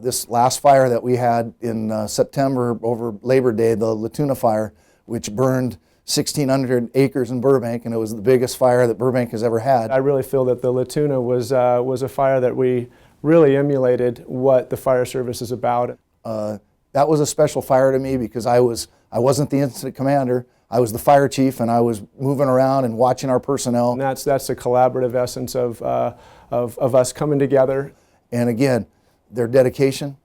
this last fire that we had in September over Labor Day, the La Tuna fire, which burned 1,600 acres in Burbank, and it was the biggest fire that Burbank has ever had. I really feel that the La Tuna was a fire that we really emulated what the fire service is about. That was a special fire to me because I wasn't the incident commander. I was the fire chief, and I was moving around and watching our personnel. And that's the collaborative essence of us coming together. And again, their dedication,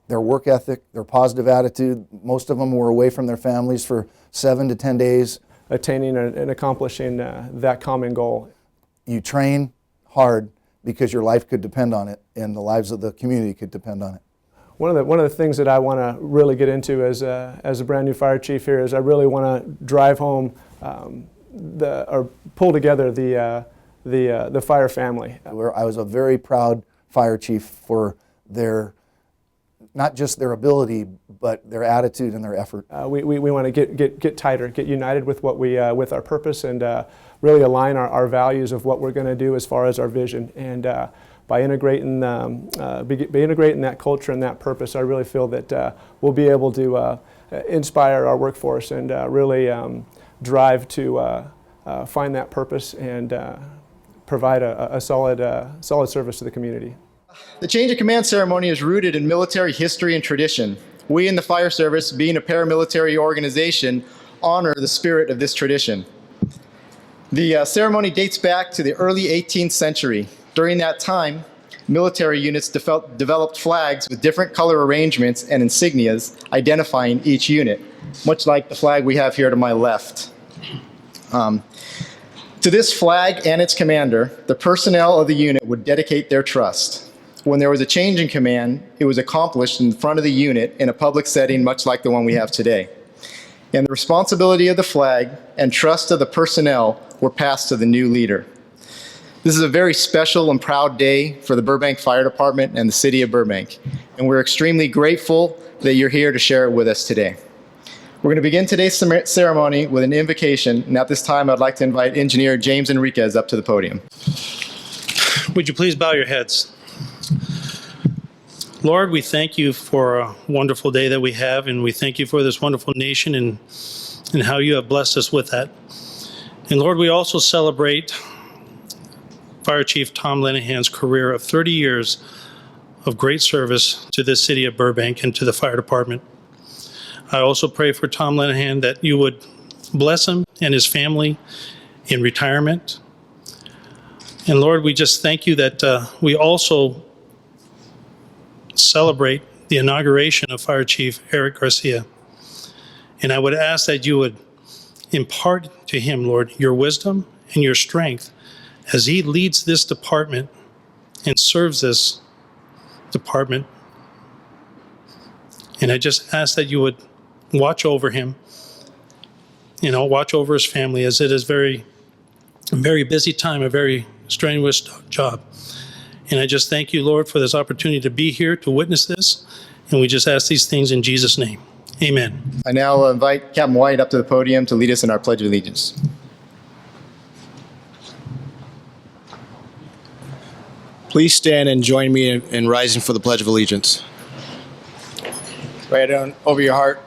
their work ethic, their positive attitude. Most of them were away from their families for 7 to 10 days. Attaining and accomplishing that common goal. You train hard because your life could depend on it, and the lives of the community could depend on it. One of the things that I want to really get into as a brand new fire chief here is I really want to drive home or pull together the fire family. I was a very proud fire chief for not just their ability, but their attitude and their effort. We want to get tighter, get united with with our purpose, and really align our values of what we're going to do as far as our vision. And by integrating that culture and that purpose, I really feel that we'll be able to inspire our workforce and really drive to find that purpose and provide a solid service to the community. The change of command ceremony is rooted in military history and tradition. We in the fire service, being a paramilitary organization, honor the spirit of this tradition. The ceremony dates back to the early 18th century. During that time, military units developed flags with different color arrangements and insignias identifying each unit, much like the flag we have here to my left. To this flag and its commander, the personnel of the unit would dedicate their trust. When there was a change in command, it was accomplished in front of the unit in a public setting much like the one we have today. And the responsibility of the flag and trust of the personnel were passed to the new leader. This is a very special and proud day for the Burbank Fire Department and the city of Burbank, and we're extremely grateful that you're here to share it with us today. We're going to begin today's ceremony with an invocation, and at this time I'd like to invite Engineer James Enriquez up to the podium. Would you please bow your heads? Lord, we thank you for a wonderful day that we have, and we thank you for this wonderful nation and how you have blessed us with that. And Lord, we also celebrate Fire Chief Tom Lenahan's career of 30 years of great service to this city of Burbank and to the fire department. I also pray for Tom Lenahan that you would bless him and his family in retirement. And Lord, we just thank you that we also celebrate the inauguration of Fire Chief Eric Garcia. And I would ask that you would impart to him, Lord, your wisdom and your strength as he leads this department and serves this department. And I just ask that you would watch over him, watch over his family, as it is a very busy time, a very strenuous job. And I just thank you, Lord, for this opportunity to be here to witness this. And we just ask these things in Jesus' name. Amen. I now invite Captain White up to the podium to lead us in our Pledge of Allegiance. Please stand and join me in rising for the Pledge of Allegiance. Right on over your heart.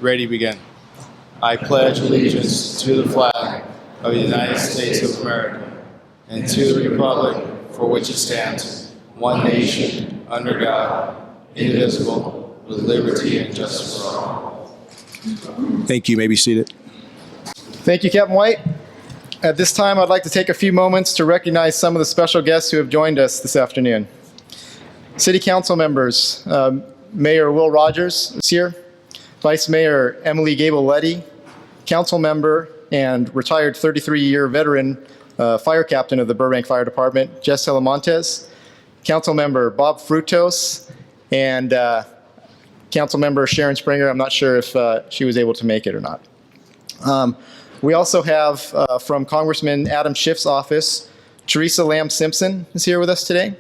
Ready, begin. I pledge allegiance to the flag of the United States of America and to the republic for which it stands, one nation, under God, indivisible, with liberty and justice for all. Thank you. You may be seated. Thank you, Captain White. At this time, I'd like to take a few moments to recognize some of the special guests who have joined us this afternoon. City Council members, Mayor Will Rogers is here, Vice Mayor Emily Gable-Letty, Council member and retired 33-year veteran Fire Captain of the Burbank Fire Department, Jess Telemontes, Council member Bob Frutos, and Council member Sharon Springer. I'm not sure if she was able to make it or not. We also have from Congressman Adam Schiff's office, Teresa Lamb Simpson is here with us today.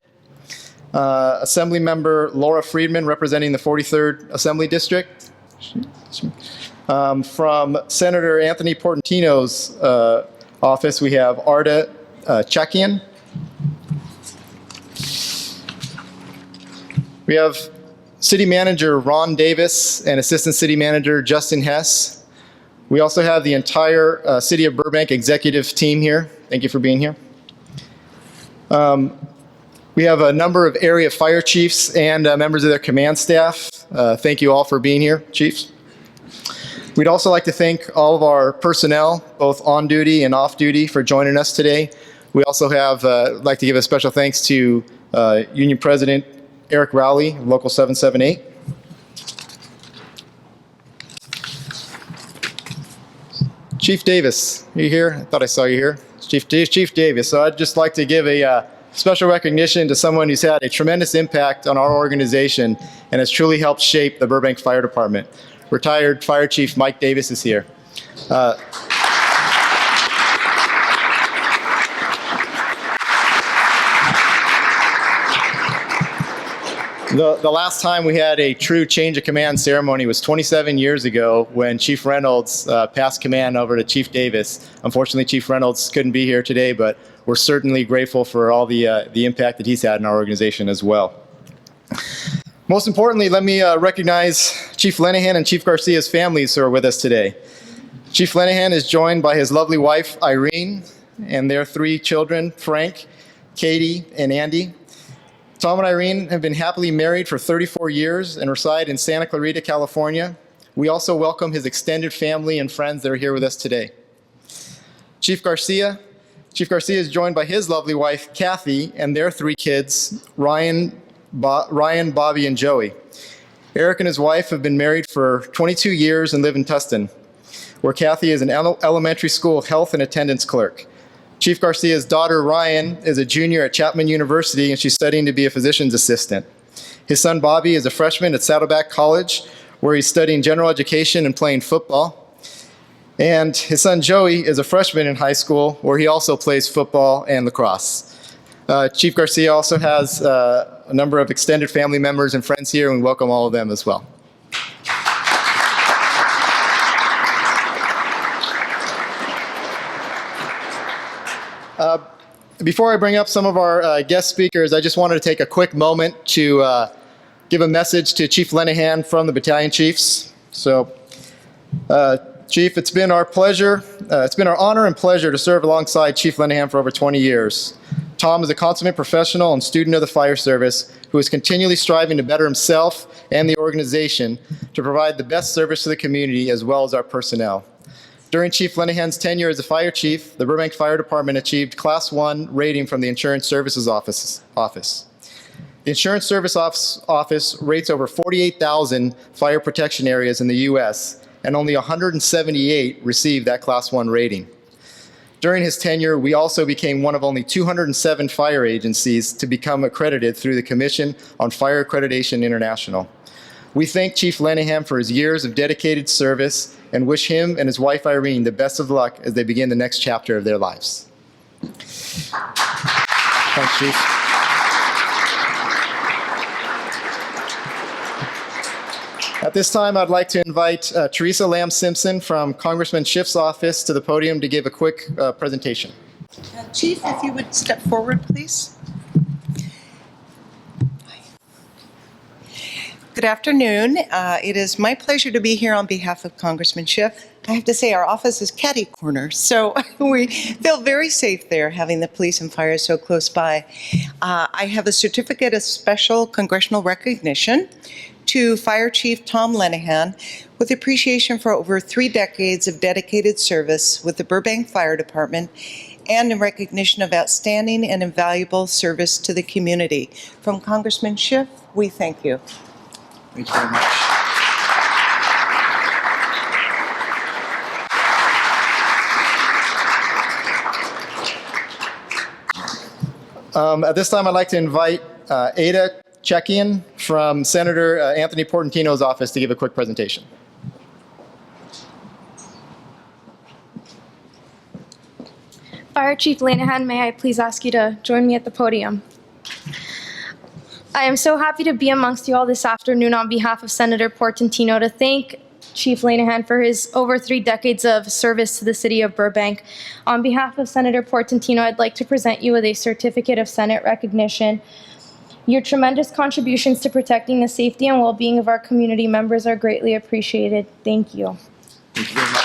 Assembly member Laura Friedman representing the 43rd Assembly District. From Senator Anthony Portantino's office, we have Arda Chakian. We have City Manager Ron Davis and Assistant City Manager Justin Hess. We also have the entire City of Burbank executive team here. Thank you for being here. We have a number of area fire chiefs and members of their command staff. Thank you all for being here, chiefs. We'd also like to thank all of our personnel, both on duty and off duty, for joining us today. We also have like to give a special thanks to Union President Eric Rowley, Local 778. Chief Davis, are you here? I thought I saw you here. Chief Davis. So I'd just like to give a special recognition to someone who's had a tremendous impact on our organization and has truly helped shape the Burbank Fire Department. Retired Fire Chief Mike Davis is here. The last time we had a true change of command ceremony was 27 years ago when Chief Reynolds passed command over to Chief Davis. Unfortunately, Chief Reynolds couldn't be here today, but we're certainly grateful for all the impact that he's had in our organization as well. Most importantly, let me recognize Chief Lenahan and Chief Garcia's families who are with us today. Chief Lenahan is joined by his lovely wife, Irene, and their 3 children, Frank, Katie, and Andy. Tom and Irene have been happily married for 34 years and reside in Santa Clarita, California. We also welcome his extended family and friends that are here with us today. Chief Garcia is joined by his lovely wife, Kathy, and their 3 kids, Ryan, Bobby, and Joey. Eric and his wife have been married for 22 years and live in Tustin, where Kathy is an elementary school health and attendance clerk. Chief Garcia's daughter, Ryan, is a junior at Chapman University, and she's studying to be a physician's assistant. His son, Bobby, is a freshman at Saddleback College, where he's studying general education and playing football. And his son, Joey, is a freshman in high school, where he also plays football and lacrosse. Chief Garcia also has a number of extended family members and friends here, and we welcome all of them as well. Before I bring up some of our guest speakers, I just wanted to take a quick moment to give a message to Chief Lenahan from the battalion chiefs. So, Chief, it's been our honor and pleasure to serve alongside Chief Lenahan for over 20 years. Tom is a consummate professional and student of the fire service who is continually striving to better himself and the organization to provide the best service to the community as well as our personnel. During Chief Lenahan's tenure as a fire chief, the Burbank Fire Department achieved Class 1 rating from the Insurance Services Office. The Insurance Service Office rates over 48,000 fire protection areas in the U.S., and only 178 received that Class 1 rating. During his tenure, we also became one of only 207 fire agencies to become accredited through the Commission on Fire Accreditation International. We thank Chief Lenahan for his years of dedicated service and wish him and his wife Irene the best of luck as they begin the next chapter of their lives. Thanks, Chief. At this time, I'd like to invite Teresa Lamb Simpson from Congressman Schiff's office to the podium to give a quick presentation. Chief, if you would step forward, please. Good afternoon. It is my pleasure to be here on behalf of Congressman Schiff. I have to say our office is catty corner, so we feel very safe there having the police and fire so close by. I have a certificate of special congressional recognition to Fire Chief Tom Lenahan with appreciation for over 3 decades of dedicated service with the Burbank Fire Department and in recognition of outstanding and invaluable service to the community. From Congressman Schiff, we thank you. Thank you very much. At this time, I'd like to invite Ada Chekian from Senator Anthony Portantino's office to give a quick presentation. Fire Chief Lenahan, may I please ask you to join me at the podium? I am so happy to be amongst you all this afternoon on behalf of Senator Portantino to thank Chief Lenahan for his over 3 decades of service to the city of Burbank. On behalf of Senator Portantino, I'd like to present you with a certificate of Senate recognition Your tremendous contributions to protecting the safety and well-being of our community members are greatly appreciated. Thank you. Thank you very much.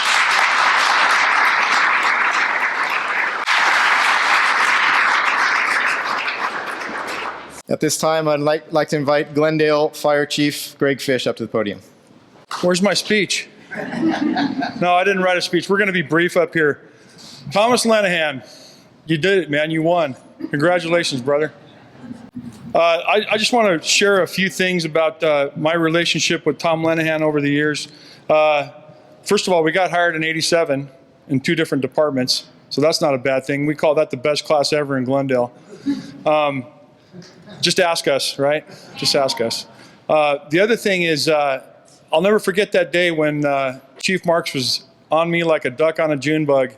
At this time, I'd like to invite Glendale Fire Chief Greg Fish up to the podium. Where's my speech? No, I didn't write a speech. We're going to be brief up here. Thomas Lenahan, you did it, man. You won. Congratulations, brother. I just want to share a few things about my relationship with Tom Lenahan over the years. First of all, we got hired in '87 in 2 different departments, so that's not a bad thing. We call that the best class ever in Glendale. Just ask us, right? Just ask us. The other thing is, I'll never forget that day when Chief Marks was on me like a duck on a June bug,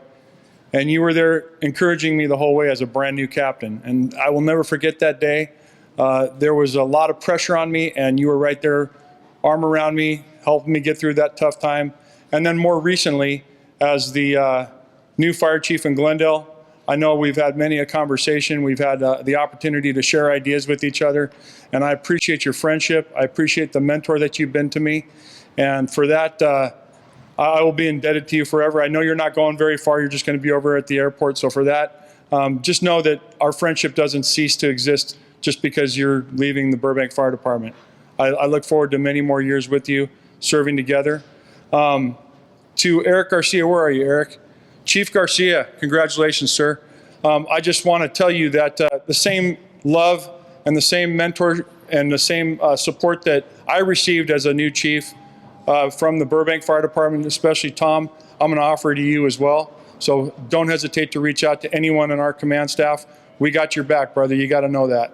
and you were there encouraging me the whole way as a brand new captain. And I will never forget that day. There was a lot of pressure on me, and you were right there, arm around me, helping me get through that tough time. And then more recently, as the new fire chief in Glendale, I know we've had many a conversation. We've had the opportunity to share ideas with each other, and I appreciate your friendship. I appreciate the mentor that you've been to me, and for that, I will be indebted to you forever. I know you're not going very far. You're just going to be over at the airport, so for that, just know that our friendship doesn't cease to exist just because you're leaving the Burbank Fire Department. I look forward to many more years with you, serving together. To Eric Garcia, where are you, Eric? Chief Garcia, congratulations, sir. I just want to tell you that the same love and the same mentor and the same support that I received as a new chief from the Burbank Fire Department, especially Tom, I'm going to offer to you as well. So don't hesitate to reach out to anyone in our command staff. We got your back, brother. You got to know that.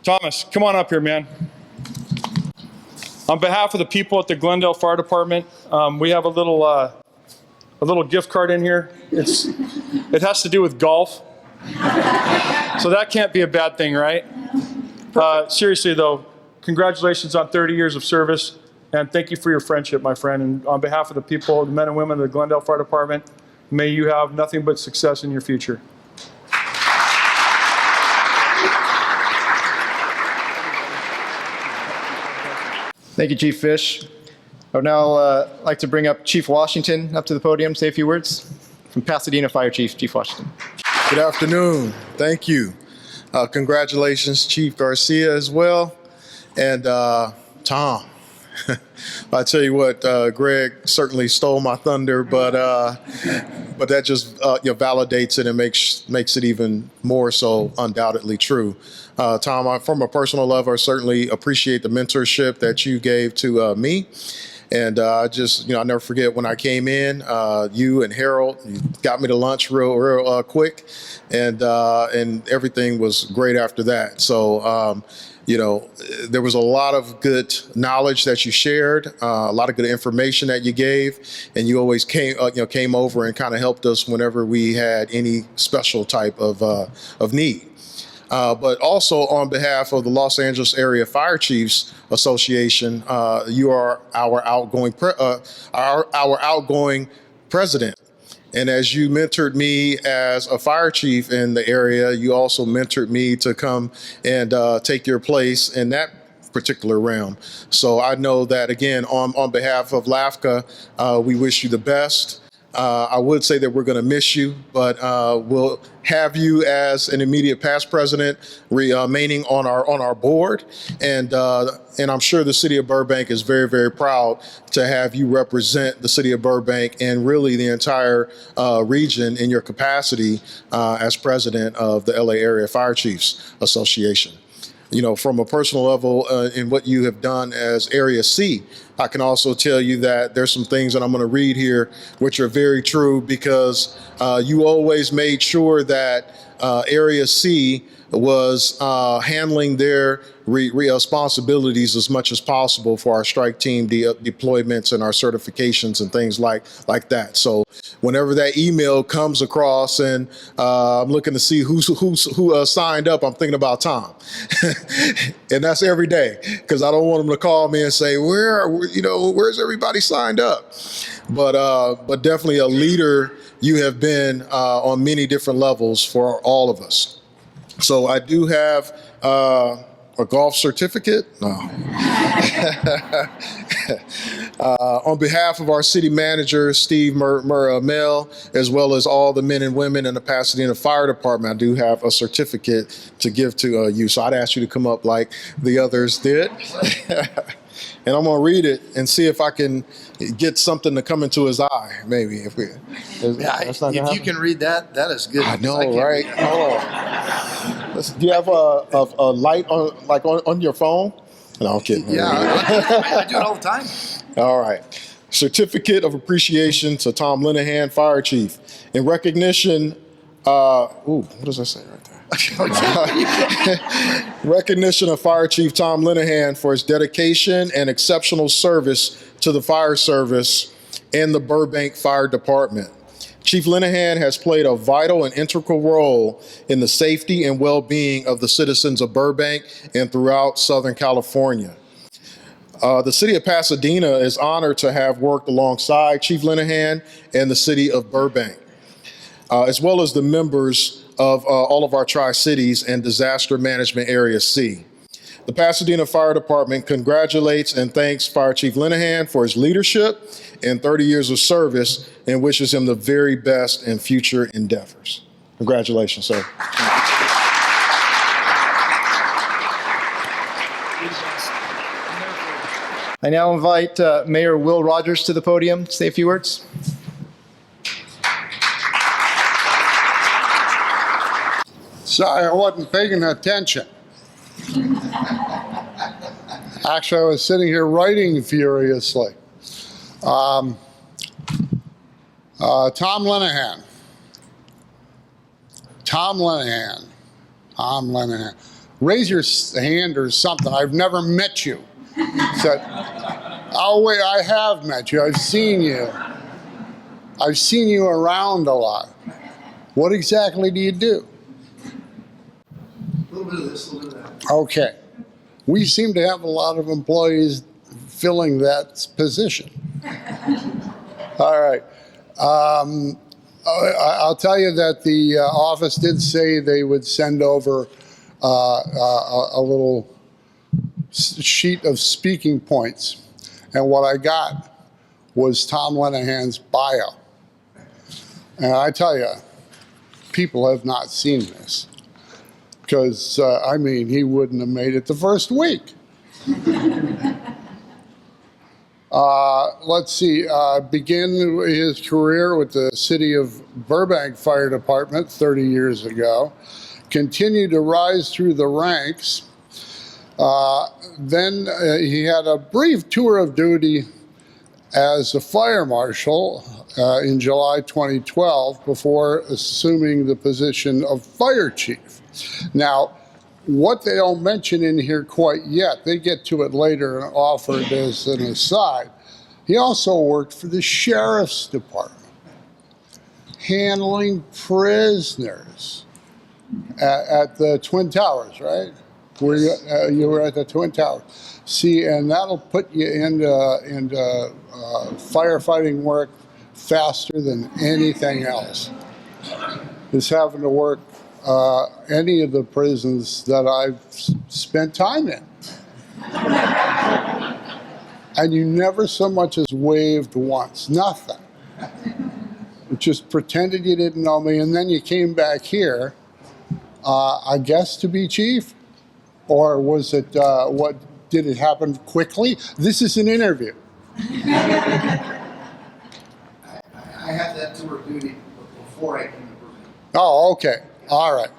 Thomas, come on up here, man. On behalf of the people at the Glendale Fire Department, we have a little gift card in here. It has to do with golf. So that can't be a bad thing, right? Seriously though, congratulations on 30 years of service, and thank you for your friendship, my friend. And on behalf of the people, the men and women of the Glendale Fire Department, may you have nothing but success in your future. Thank you, Chief Fish. I would now like to bring up Chief Washington up to the podium, say a few words. From Pasadena Fire Chief, Chief Washington. Good afternoon. Thank you. Congratulations, Chief Garcia as well. And Tom, I tell you what, Greg certainly stole my thunder, but that just validates it and makes it even more so undoubtedly true. Tom, from a personal level, I certainly appreciate the mentorship that you gave to me. And I'll never forget when I came in, you and Harold, you got me to lunch real quick, and everything was great after that. So, there was a lot of good knowledge that you shared, a lot of good information that you gave, and you always came over and kind of helped us whenever we had any special type of need. But also on behalf of the Los Angeles Area Fire Chiefs Association, you are our outgoing president. And as you mentored me as a fire chief in the area, you also mentored me to come and take your place in that particular realm. So I know that, again, on behalf of LAFCA, we wish you the best. I would say that we're going to miss you, but we'll have you as an immediate past president remaining on our board, and I'm sure the city of Burbank is very, very proud to have you represent the city of Burbank and really the entire region in your capacity as president of the LA Area Fire Chiefs Association. From a personal level, in what you have done as Area C, I can also tell you that there's some things that I'm going to read here which are very true, because you always made sure that Area C was handling their responsibilities as much as possible for our strike team deployments and our certifications and things like that. So whenever that email comes across and I'm looking to see who signed up, I'm thinking about Tom. And that's every day, because I don't want them to call me and say, where's everybody signed up? But definitely a leader you have been on many different levels for all of us. So I do have a golf certificate. No. On behalf of our city manager, Steve Mel, as well as all the men and women in the Pasadena Fire Department, I do have a certificate to give to you. So I'd ask you to come up like the others did. And I'm going to read it and see if I can get something to come into his eye, maybe. If you can read that, that is good. I know, right? Hold on. Do you have a light on your phone? No, I'm kidding. Yeah, I do it all the time. All right. Certificate of Appreciation to Tom Lenahan, Fire Chief. In recognition, what does that say right there? Recognition of Fire Chief Tom Lenahan for his dedication and exceptional service to the fire service and the Burbank Fire Department. Chief Lenahan has played a vital and integral role in the safety and well-being of the citizens of Burbank and throughout Southern California. The city of Pasadena is honored to have worked alongside Chief Lenahan and the city of Burbank, as well as the members of all of our Tri-Cities and Disaster Management Area C. The Pasadena Fire Department congratulates and thanks Fire Chief Lenahan for his leadership and 30 years of service and wishes him the very best in future endeavors. Congratulations, sir. I now invite Mayor Will Rogers to the podium to say a few words. Sorry, I wasn't paying attention. Actually, I was sitting here writing furiously. Tom Lenahan. Tom Lenahan. Raise your hand or something. I've never met you. Said, oh wait, I have met you. I've seen you. I've seen you around a lot. What exactly do you do? A little bit of this, a little bit of that. Okay. We seem to have a lot of employees filling that position. All right. I'll tell you that the office did say they would send over a little sheet of speaking points. And what I got was Tom Lenahan's bio. And I tell you, people have not seen this. Because, I mean, he wouldn't have made it the first week. Let's see, began his career with the city of Burbank Fire Department 30 years ago. Continued to rise through the ranks. Then he had a brief tour of duty as a fire marshal in July 2012 before assuming the position of fire chief. Now, what they don't mention in here quite yet, they get to it later and offer it as an aside. He also worked for the sheriff's department, handling prisoners at the Twin Towers, right? Where you were at the Twin Towers. See, and that'll put you into firefighting work faster than anything else. Is having to work any of the prisons that I've spent time in. And you never so much as waved once, nothing. You just pretended you didn't know me, and then you came back here, I guess to be chief? Or was it, did it happen quickly? This is an interview. I had that tour of duty before I came to Burbank. Oh, okay. All right.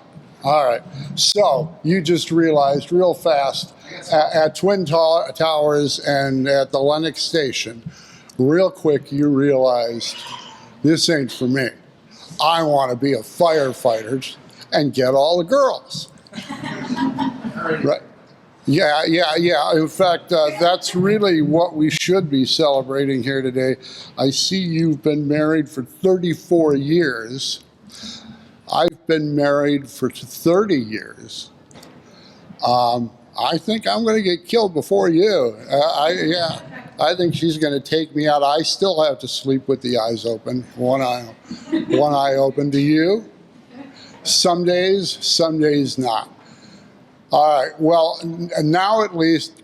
All right. So you just realized real fast at Twin Towers and at the Lenox Station, real quick you realized this ain't for me. I want to be a firefighter and get all the girls. Right? Yeah. In fact, that's really what we should be celebrating here today. I see you've been married for 34 years. I've been married for 30 years. I think I'm going to get killed before you. I think she's going to take me out. I still have to sleep with the eyes open, one eye open. Do you? Some days not. All right, well, now at least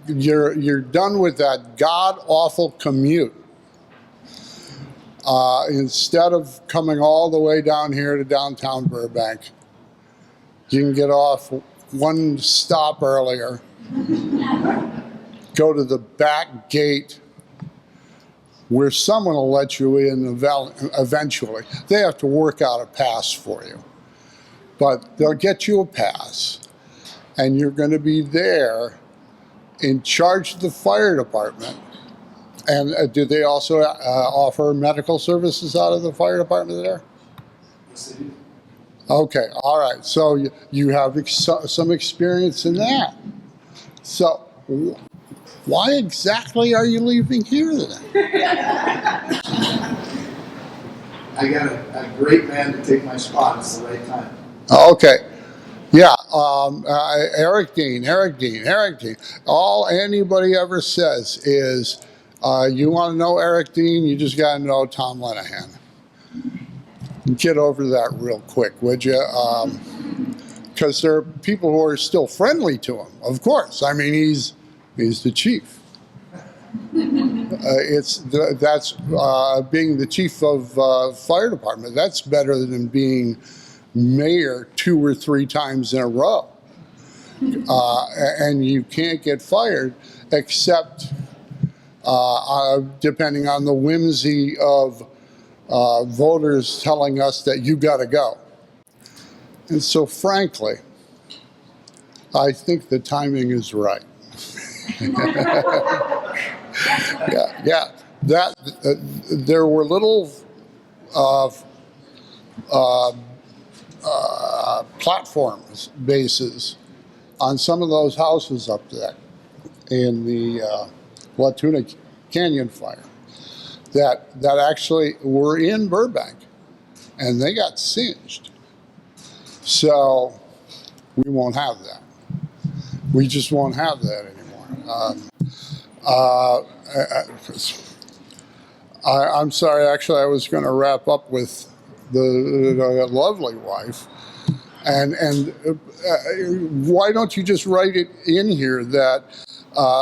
you're done with that god-awful commute. Instead of coming all the way down here to downtown Burbank, you can get off one stop earlier, go to the back gate where someone will let you in eventually. They have to work out a pass for you, but they'll get you a pass, and you're going to be there in charge of the fire department. And do they also offer medical services out of the fire department there? Yes, they do. Okay, all right. So you have some experience in that. So why exactly are you leaving here then? I got a great man to take my spot. It's the right time. Okay. Yeah, Eric Dean. All anybody ever says is, you want to know Eric Dean, you just got to know Tom Lenahan. Get over that real quick, would you? Because there are people who are still friendly to him, of course. I mean, he's the chief. That's being the chief of fire department. That's better than being mayor 2 or 3 times in a row. And you can't get fired except depending on the whimsy of voters telling us that you got to go. And so, frankly, I think the timing is right. Yeah. There were little platforms, bases on some of those houses up there in the Latuna Canyon fire that actually were in Burbank, and they got singed. So we won't have that. We just won't have that anymore. I'm sorry, actually, I was going to wrap up with the lovely wife. And why don't you just write it in here that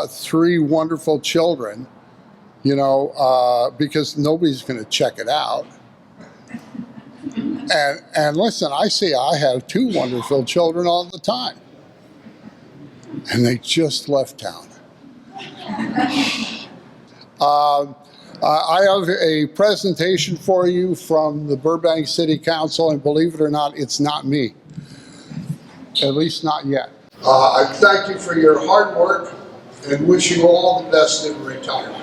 3 wonderful children, because nobody's going to check it out. And listen, I say I have 2 wonderful children all the time. And they just left town. I have a presentation for you from the Burbank City Council, and believe it or not, it's not me. At least not yet. I thank you for your hard work and wish you all the best in retirement.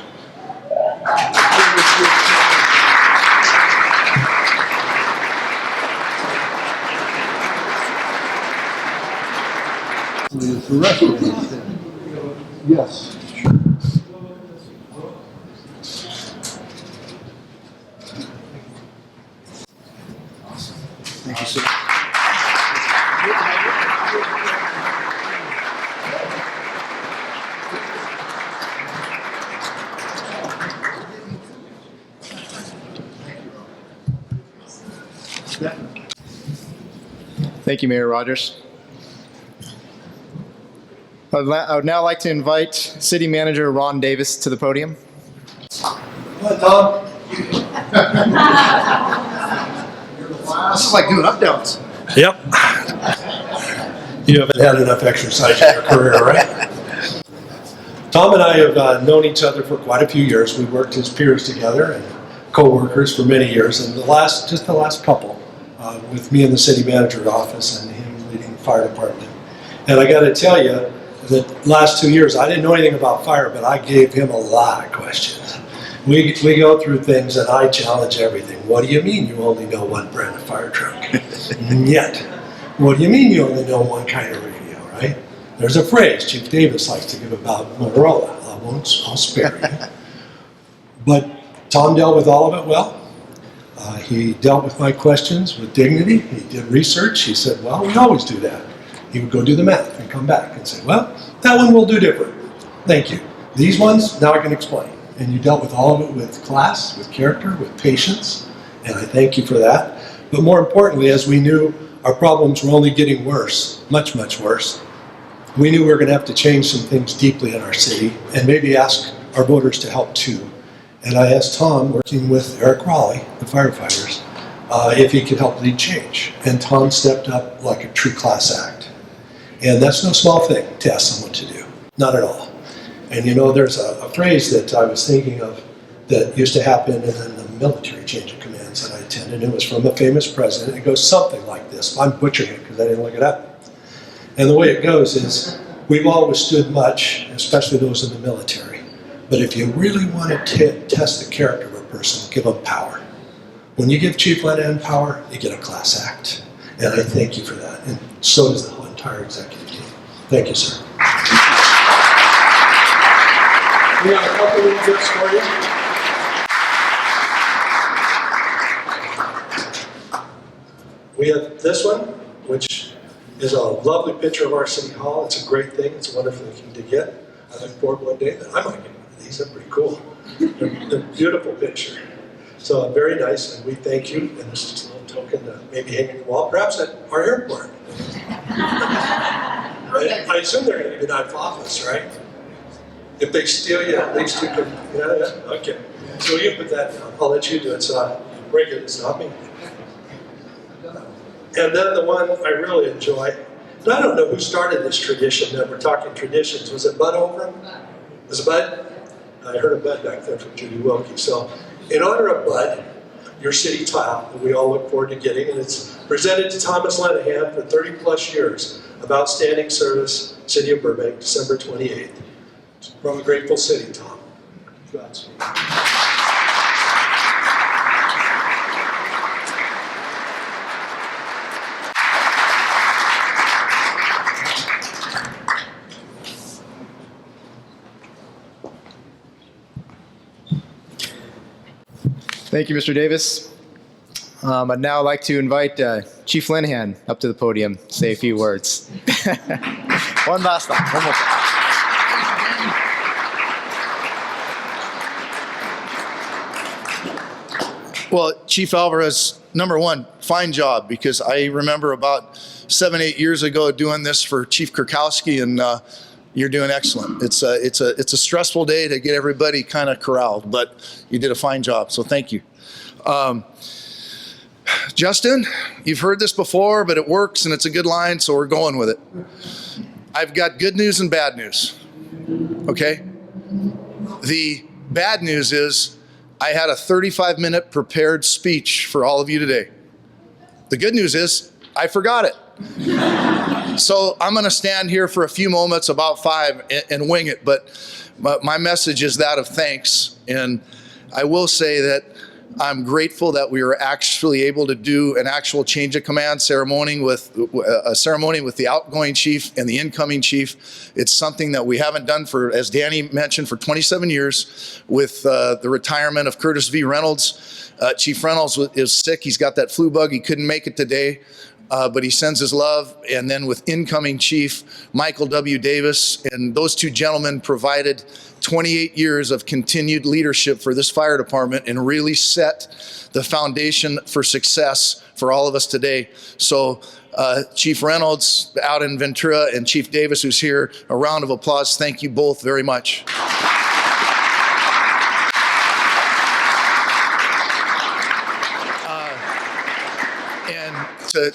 Yes. Thank you, sir. Thank you, Mayor Rogers. I would now like to invite City Manager Ron Davis to the podium. Hi, Tom. This is like doing up-downs. Yep. You haven't had enough exercise in your career, right? Tom and I have known each other for quite a few years. We worked as peers together and co-workers for many years, and the last couple with me in the city manager's office and him leading the fire department. And I got to tell you, the last 2 years, I didn't know anything about fire, but I gave him a lot of questions. We go through things and I challenge everything. What do you mean you only know one brand of fire truck? Yet. What do you mean you only know one kind of radio, right? There's a phrase Chief Davis likes to give about Motorola. I'll spare you. But Tom dealt with all of it well. He dealt with my questions with dignity. He did research. He said, well, we always do that. He would go do the math and come back and say, well, that one we'll do different. Thank you. These ones, now I can explain. And you dealt with all of it with class, with character, with patience, and I thank you for that. But more importantly, as we knew our problems were only getting worse, much, much worse. We knew we were going to have to change some things deeply in our city and maybe ask our voters to help too. And I asked Tom, working with Eric Raleigh, the firefighters, if he could help lead change. And Tom stepped up like a true class act. And that's no small thing to ask someone to do, not at all. And you know, there's a phrase that I was thinking of that used to happen in the military change of commands that I attended. It was from a famous president. It goes something like this. I'm butchering it because I didn't look it up. And the way it goes is, we've all withstood much, especially those in the military. But if you really want to test the character of a person, give them power. When you give Chief Lenahan power, you get a class act. And I thank you for that. And so does the whole entire executive team. Thank you, sir. We got a couple little gifts for you. We have this one, which is a lovely picture of our city hall. It's a great thing. It's a wonderful thing to get. I look forward one day that I might get one of these. They're pretty cool. They're a beautiful picture. So very nice, and we thank you. And this is just a little token to maybe hang on the wall, perhaps at our airport. I assume they're going to be out of office, right? If they steal you, at least you can, yeah, okay. So you put that down. I'll let you do it. So break it, it's not me. And then the one I really enjoy, and I don't know who started this tradition, that we're talking traditions. Was it Bud over? Was it Bud? I heard a Bud back there from Judy Wilkie. So in honor of Bud, your city tile that we all look forward to getting, and it's presented to Thomas Lenahan for 30 plus years of outstanding service, City of Burbank, December 28th. From a grateful city, Tom. Godspeed. Thank you, Mr. Davis. I'd now like to invite Chief Lenahan up to the podium to say a few words. One last time. One more time. Well, Chief Alvarez, number one, fine job, because I remember about 7-8 years ago doing this for Chief Kurkowski, and you're doing excellent. It's a stressful day to get everybody kind of corralled, but you did a fine job, so thank you. Justin, you've heard this before, but it works and it's a good line, so we're going with it. I've got good news and bad news, okay? The bad news is I had a 35-minute prepared speech for all of you today. The good news is I forgot it. So I'm going to stand here for a few moments, about 5, and wing it, but my message is that of thanks. And I will say that I'm grateful that we were actually able to do an actual change of command ceremony with the outgoing chief and the incoming chief. It's something that we haven't done for, as Danny mentioned, for 27 years with the retirement of Curtis V. Reynolds. Chief Reynolds is sick. He's got that flu bug. He couldn't make it today, but he sends his love. And then with incoming chief Michael W. Davis, and those two gentlemen provided 28 years of continued leadership for this fire department and really set the foundation for success for all of us today. So Chief Reynolds out in Ventura and Chief Davis, who's here, a round of applause. Thank you both very much.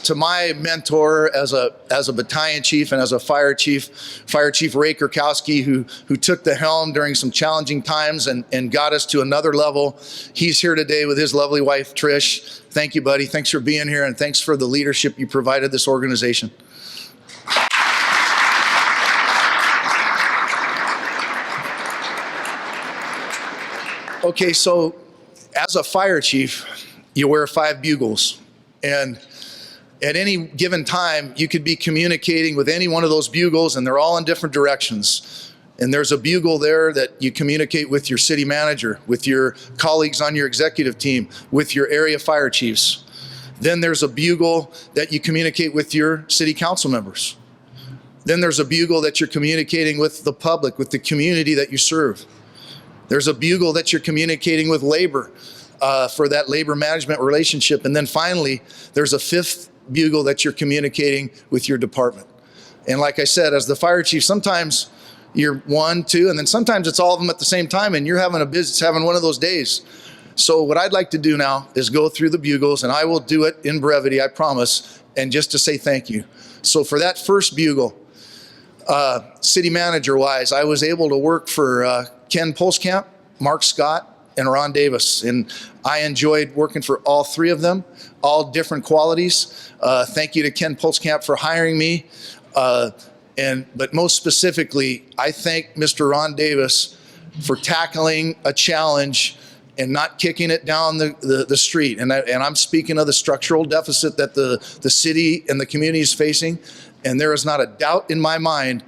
To my mentor as a battalion chief and as a Fire Chief Ray Kurkowski, who took the helm during some challenging times and got us to another level. He's here today with his lovely wife, Trish. Thank you, buddy. Thanks for being here, and thanks for the leadership you provided this organization. Okay, so as a fire chief, you wear 5 bugles, and at any given time, you could be communicating with any one of those bugles, and they're all in different directions. And there's a bugle there that you communicate with your city manager, with your colleagues on your executive team, with your area fire chiefs. Then there's a bugle that you communicate with your city council members. Then there's a bugle that you're communicating with the public, with the community that you serve. There's a bugle that you're communicating with labor for that labor management relationship. And then finally, there's a 5th bugle that you're communicating with your department. And like I said, as the fire chief, sometimes you're one, two, and then sometimes it's all of them at the same time, and you're having one of those days. So what I'd like to do now is go through the bugles, and I will do it in brevity, I promise, and just to say thank you. So for that first bugle, city manager wise, I was able to work for Ken Polskamp, Mark Scott, and Ron Davis. And I enjoyed working for all three of them, all different qualities. Thank you to Ken Polskamp for hiring me. But most specifically, I thank Mr. Ron Davis for tackling a challenge and not kicking it down the street. And I'm speaking of the structural deficit that the city and the community is facing. And there is not a doubt in my mind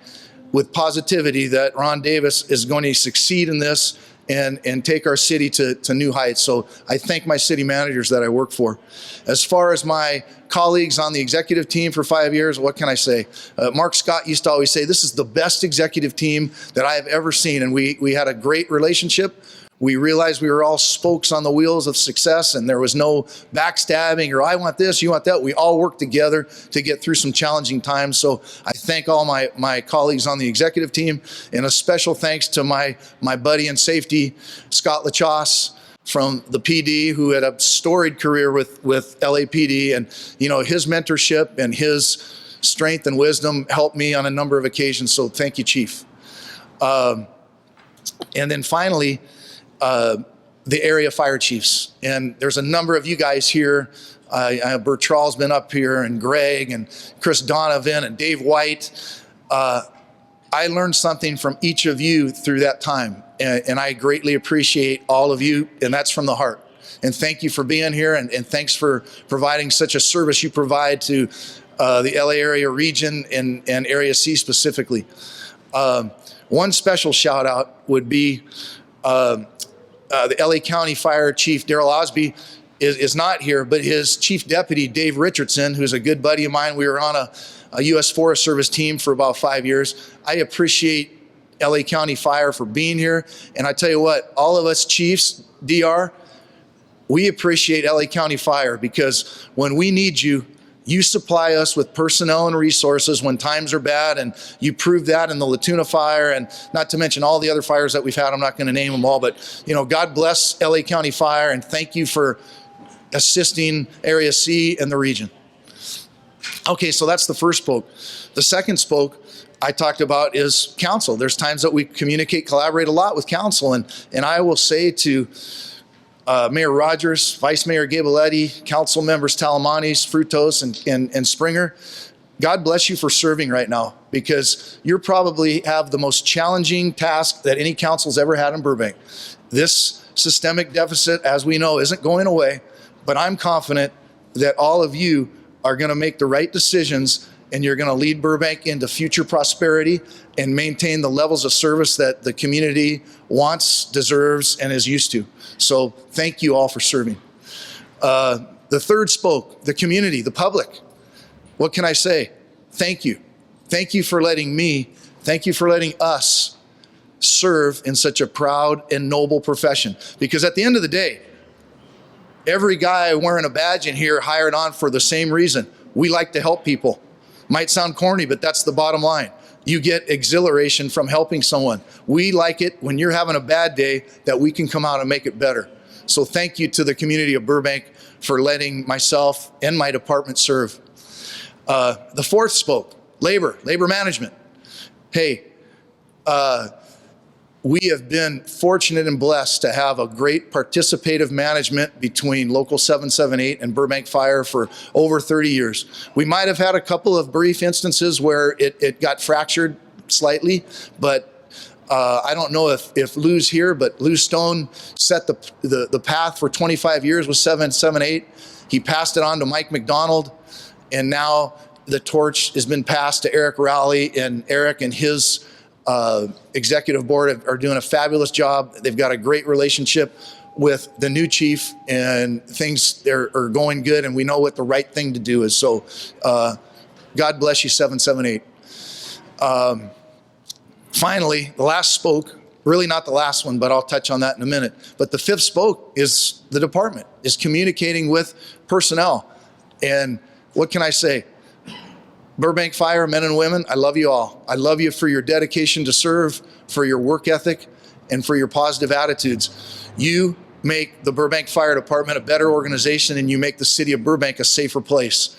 with positivity that Ron Davis is going to succeed in this and take our city to new heights. So I thank my city managers that I work for. As far as my colleagues on the executive team for 5 years, what can I say? Mark Scott used to always say, this is the best executive team that I have ever seen. And we had a great relationship. We realized we were all spokes on the wheels of success, and there was no backstabbing or I want this, you want that. We all worked together to get through some challenging times. So I thank all my colleagues on the executive team, and a special thanks to my buddy in safety, Scott LaChasse from the PD, who had a storied career with LAPD, and his mentorship and his strength and wisdom helped me on a number of occasions. So thank you, Chief. And then finally, the area fire chiefs. And there's a number of you guys here. Bertrand's been up here, and Greg and Chris Donovan and Dave White. I learned something from each of you through that time. And I greatly appreciate all of you, and that's from the heart. And thank you for being here, and thanks for providing such a service you provide to the LA area region and Area C specifically. One special shout out would be the LA County Fire Chief Daryl Osby is not here, but his Chief Deputy Dave Richardson, who's a good buddy of mine. We were on a U.S. Forest Service team for about 5 years. I appreciate LA County Fire for being here. And I tell you what, all of us chiefs, DR, we appreciate LA County Fire, because when we need you, you supply us with personnel and resources when times are bad, and you proved that in the Latuna fire, and not to mention all the other fires that we've had. I'm not going to name them all, but God bless LA County Fire, and thank you for assisting Area C and the region. Okay, so that's the first spoke. The second spoke I talked about is council. There's times that we communicate, collaborate a lot with council, and I will say to Mayor Rogers, Vice Mayor Gabaletti, Council Members Talamanis, Frutos, and Springer, God bless you for serving right now, because you probably have the most challenging task that any council's ever had in Burbank. This systemic deficit, as we know, isn't going away, but I'm confident that all of you are going to make the right decisions, and you're going to lead Burbank into future prosperity and maintain the levels of service that the community wants, deserves, and is used to. So thank you all for serving. The third spoke, the community, the public. What can I say? Thank you. Thank you for letting me, thank you for letting us serve in such a proud and noble profession. Because at the end of the day, every guy wearing a badge in here hired on for the same reason. We like to help people. Might sound corny, but that's the bottom line. You get exhilaration from helping someone. We like it when you're having a bad day that we can come out and make it better. So thank you to the community of Burbank for letting myself and my department serve. The fourth spoke, labor management. Hey, we have been fortunate and blessed to have a great participative management between Local 778 and Burbank Fire for over 30 years. We might have had a couple of brief instances where it got fractured slightly, but I don't know if Lou's here, but Lou Stone set the path for 25 years with 778. He passed it on to Mike McDonald, and now the torch has been passed to Eric Rowley, and Eric and his executive board are doing a fabulous job. They've got a great relationship with the new chief, and things are going good, and we know what the right thing to do is. So God bless you, 778. Finally, the last spoke, really not the last one, but I'll touch on that in a minute. But the fifth spoke is the department, is communicating with personnel. And what can I say? Burbank Fire men and women, I love you all. I love you for your dedication to serve, for your work ethic, and for your positive attitudes. You make the Burbank Fire Department a better organization, and you make the city of Burbank a safer place.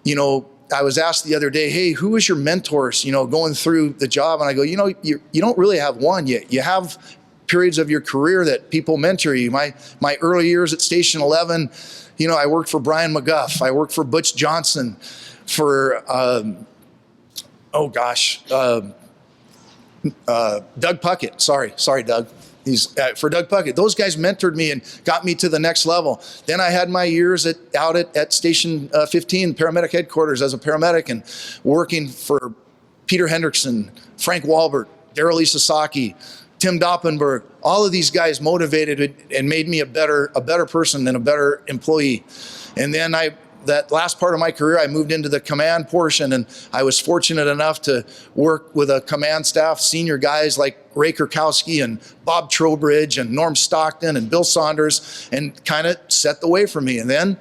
You know, I was asked the other day, hey, who was your mentors, you know, going through the job? And I go, you know, you don't really have one yet. You have periods of your career that people mentor you. My early years at Station 11, you know, I worked for Brian McGuff. I worked for Butch Johnson, for, Doug Puckett. Sorry, Doug. He's for Doug Puckett. Those guys mentored me and got me to the next level. Then I had my years out at Station 15, paramedic headquarters as a paramedic, and working for Peter Hendrickson, Frank Walbert, Daryl Isasaki, Tim Doppenberg. All of these guys motivated and made me a better person and a better employee. And then that last part of my career, I moved into the command portion, and I was fortunate enough to work with a command staff, senior guys like Ray Kurkowski and Bob Trowbridge and Norm Stockton and Bill Saunders, and kind of set the way for me. And then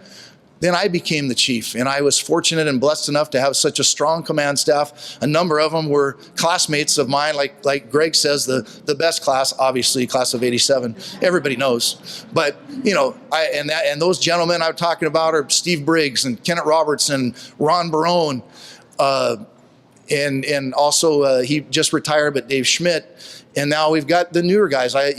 I became the chief, and I was fortunate and blessed enough to have such a strong command staff. A number of them were classmates of mine, like Greg says, the best class, obviously, class of '87. Everybody knows. But, you know, and those gentlemen I'm talking about are Steve Briggs and Kenneth Robertson, Ron Barone, and also he just retired, but Dave Schmidt. And now we've got the newer guys. I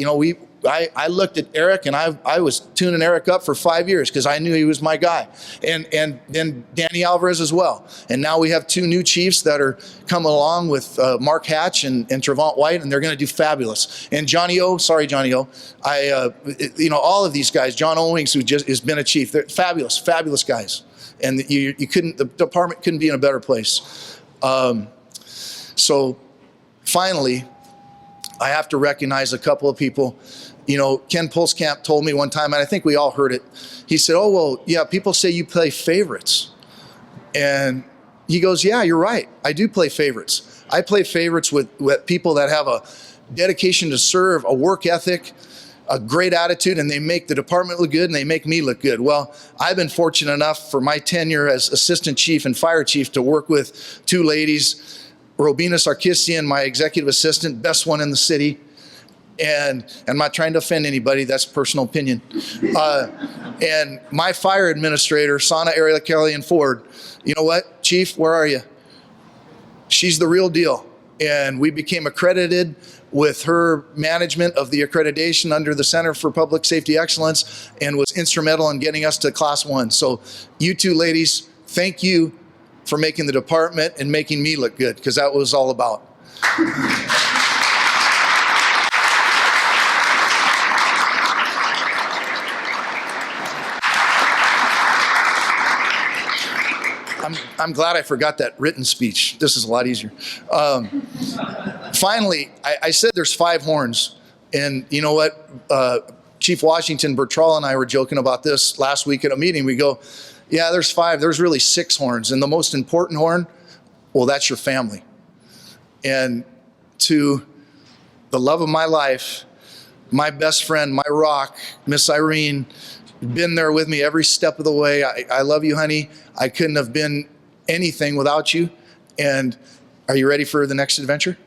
looked at Eric, and I was tuning Eric up for 5 years because I knew he was my guy, and then Danny Alvarez as well. And now we have two new chiefs that are coming along with Mark Hatch and Trevant White, and they're going to do fabulous. And Johnny O, all of these guys, John Owings, who just has been a chief, they're fabulous guys, and the department couldn't be in a better place. So finally, I have to recognize a couple of people. You know, Ken Pulskamp told me one time, and I think we all heard it. He said, oh, well, yeah, people say you play favorites. And he goes, yeah, you're right. I do play favorites. I play favorites with people that have a dedication to serve, a work ethic, a great attitude, and they make the department look good, and they make me look good. Well, I've been fortunate enough for my tenure as assistant chief and fire chief to work with two ladies, Robina Sarkissian, my executive assistant, best one in the city. And I'm not trying to offend anybody, that's personal opinion. And my fire administrator, Sana Ariel Ford, you know what, Chief, where are you? She's the real deal. And we became accredited with her management of the accreditation under the Center for Public Safety Excellence, and was instrumental in getting us to Class 1. So you two ladies, thank you for making the department and making me look good, because that was all about. I'm glad I forgot that written speech. This is a lot easier. Finally, I said there's 5 horns, and you know what? Chief Washington, Bertrall, and I were joking about this last week at a meeting. We go, yeah, there's 5. There's really 6 horns. And the most important horn, well, that's your family. And to the love of my life, my best friend, my rock, Miss Irene, been there with me every step of the way. I love you, honey. I couldn't have been anything without you. And are you ready for the next adventure?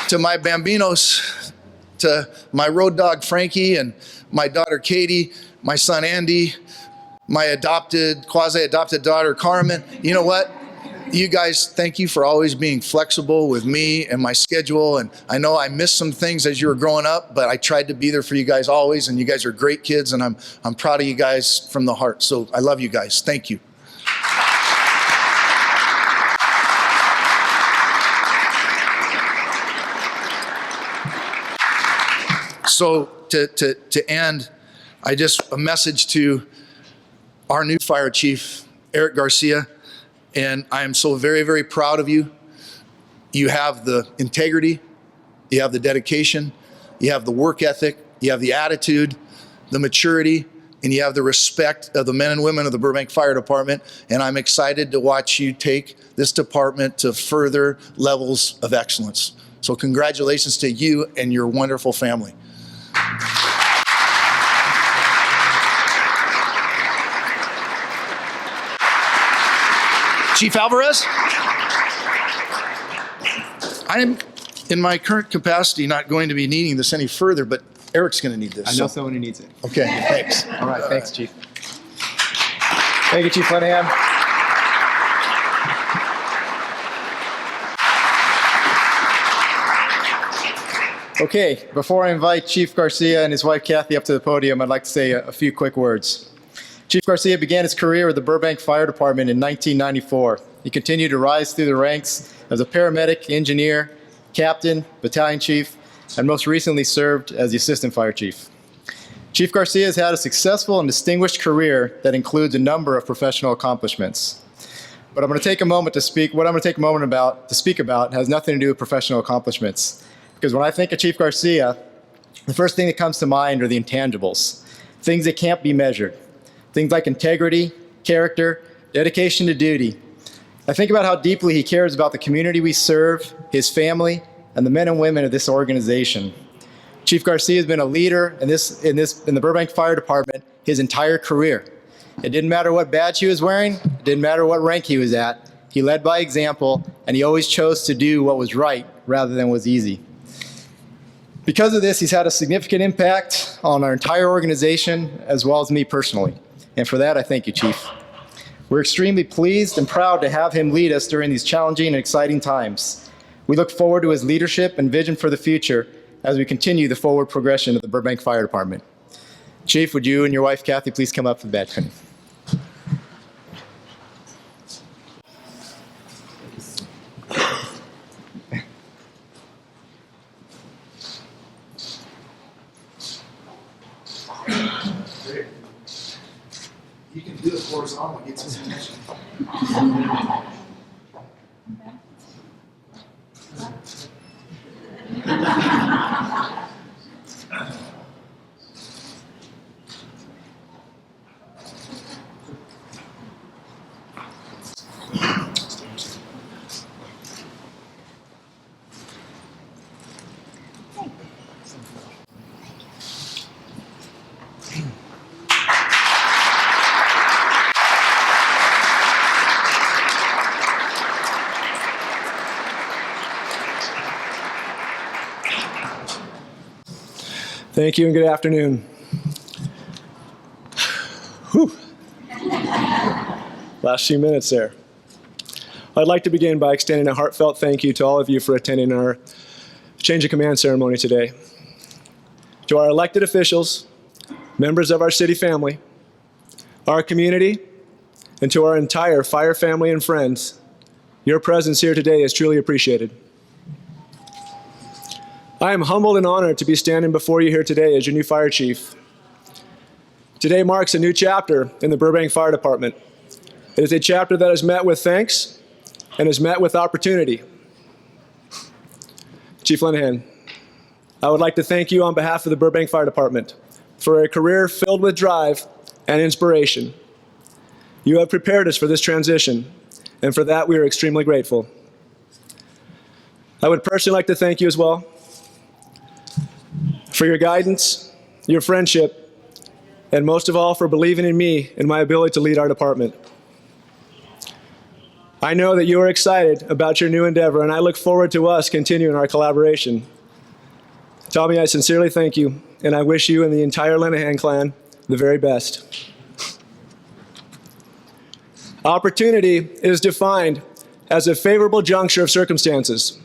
To my Bambinos, to my road dog Frankie, and my daughter Katie, my son Andy, my quasi-adopted daughter Carmen. You know what? You guys, thank you for always being flexible with me and my schedule. And I know I missed some things as you were growing up, but I tried to be there for you guys always. And you guys are great kids, and I'm proud of you guys from the heart. So I love you guys. Thank you. So to end, a message to our new fire chief, Eric Garcia, and I am so very, very proud of you. You have the integrity, you have the dedication, you have the work ethic, you have the attitude, the maturity, and you have the respect of the men and women of the Burbank Fire Department, and I'm excited to watch you take this department to further levels of excellence. So congratulations to you and your wonderful family. Chief Alvarez? I'm, in my current capacity, not going to be needing this any further, but Eric's going to need this. I know someone who needs it. Okay, thanks. All right, thanks, Chief. Thank you, Chief Lenahan. Okay, before I invite Chief Garcia and his wife Kathy up to the podium, I'd like to say a few quick words. Chief Garcia began his career with the Burbank Fire Department in 1994. He continued to rise through the ranks as a paramedic, engineer, captain, battalion chief, and most recently served as the assistant fire chief. Chief Garcia has had a successful and distinguished career that includes a number of professional accomplishments. But I'm going to take a moment to speak. What I'm going to take a moment to speak about has nothing to do with professional accomplishments. Because when I think of Chief Garcia, the first thing that comes to mind are the intangibles, things that can't be measured, things like integrity, character, dedication to duty. I think about how deeply he cares about the community we serve, his family, and the men and women of this organization. Chief Garcia has been a leader in the Burbank Fire Department his entire career. It didn't matter what badge he was wearing, it didn't matter what rank he was at. He led by example, and he always chose to do what was right rather than was easy. Because of this, he's had a significant impact on our entire organization, as well as me personally. And for that, I thank you, Chief. We're extremely pleased and proud to have him lead us during these challenging and exciting times. We look forward to his leadership and vision for the future as we continue the forward progression of the Burbank Fire Department. Chief, would you and your wife, Kathy, please come up to the balcony? You can do it horizontal, get some attention. Thank you and good afternoon. Whew. Last few minutes there. I'd like to begin by extending a heartfelt thank you to all of you for attending our change of command ceremony today. To our elected officials, members of our city family, our community, and to our entire fire family and friends, your presence here today is truly appreciated. I am humbled and honored to be standing before you here today as your new fire chief. Today marks a new chapter in the Burbank Fire Department. It is a chapter that is met with thanks and is met with opportunity. Chief Lenahan, I would like to thank you on behalf of the Burbank Fire Department for a career filled with drive and inspiration. You have prepared us for this transition, and for that we are extremely grateful. I would personally like to thank you as well for your guidance, your friendship, and most of all for believing in me and my ability to lead our department. I know that you are excited about your new endeavor, and I look forward to us continuing our collaboration. Tommy, I sincerely thank you, and I wish you and the entire Lenahan clan the very best. Opportunity is defined as a favorable juncture of circumstances,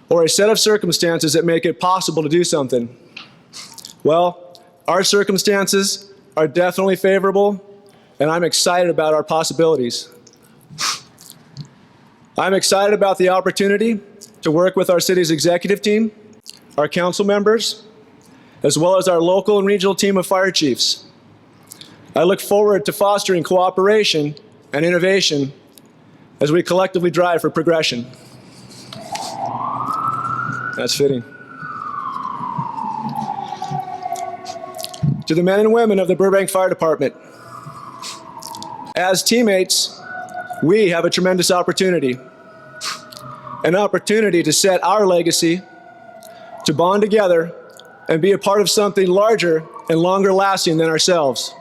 or a set of circumstances that make it possible to do something. Well, our circumstances are definitely favorable, and I'm excited about our possibilities. I'm excited about the opportunity to work with our city's executive team, our council members, as well as our local and regional team of fire chiefs. I look forward to fostering cooperation and innovation as we collectively drive for progression. That's fitting. to the men and women of the Burbank Fire Department. As teammates, we have a tremendous opportunity. An opportunity to set our legacy, to bond together, and be a part of something larger and longer lasting than ourselves.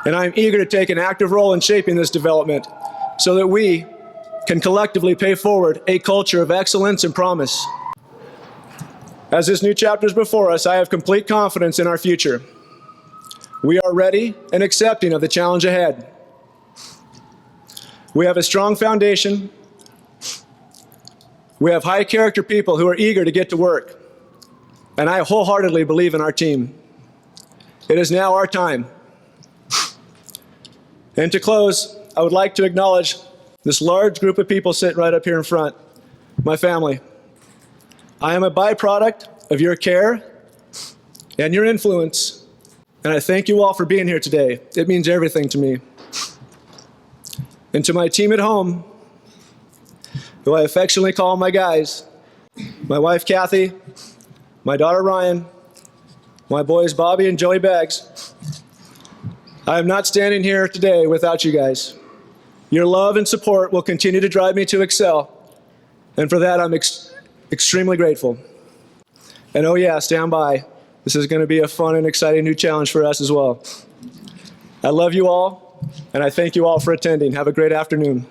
And I'm eager to take an active role in shaping this development so that we can collectively pay forward a culture of excellence and promise. As this new chapter is before us, I have complete confidence in our future. We are ready and accepting of the challenge ahead. We have a strong foundation. We have high character people who are eager to get to work. And I wholeheartedly believe in our team. It is now our time. And to close, I would like to acknowledge this large group of people sitting right up here in front, my family. I am a byproduct of your care and your influence, and I thank you all for being here today. It means everything to me. And to my team at home, who I affectionately call my guys, my wife Kathy, my daughter Ryan, my boys Bobby and Joey Baggs, I am not standing here today without you guys. Your love and support will continue to drive me to excel, and for that I'm extremely grateful. And oh yeah, stand by. This is going to be a fun and exciting new challenge for us as well. I love you all, and I thank you all for attending. Have a great afternoon.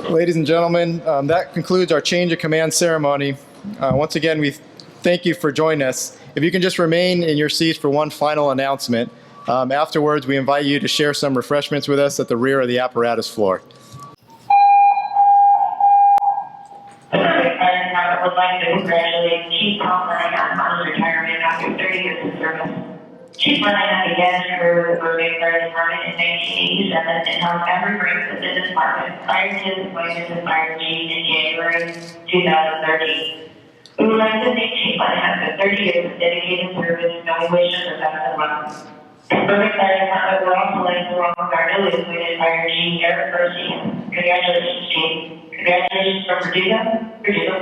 Ladies and gentlemen, that concludes our change of command ceremony. Once again, we thank you for joining us. If you can just remain in your seats for one final announcement. Afterwards, we invite you to share some refreshments with us at the rear of the apparatus floor. The Burbank Fire Department would like to congratulate Chief Tom Lenahan on his retirement after 30 years of service. Chief Lenahan began his career with the Burbank Fire Department in 1987 and held every rank within the department prior to his appointment as Fire Chief in January 2013. We would like to thank Chief Lenahan for 30 years of dedicated service, and we wish him the best of luck. The Burbank Fire Department would also like to welcome our newly appointed Fire Chief, Eric Garcia. Congratulations, Chief. Congratulations from Podium, Purdue.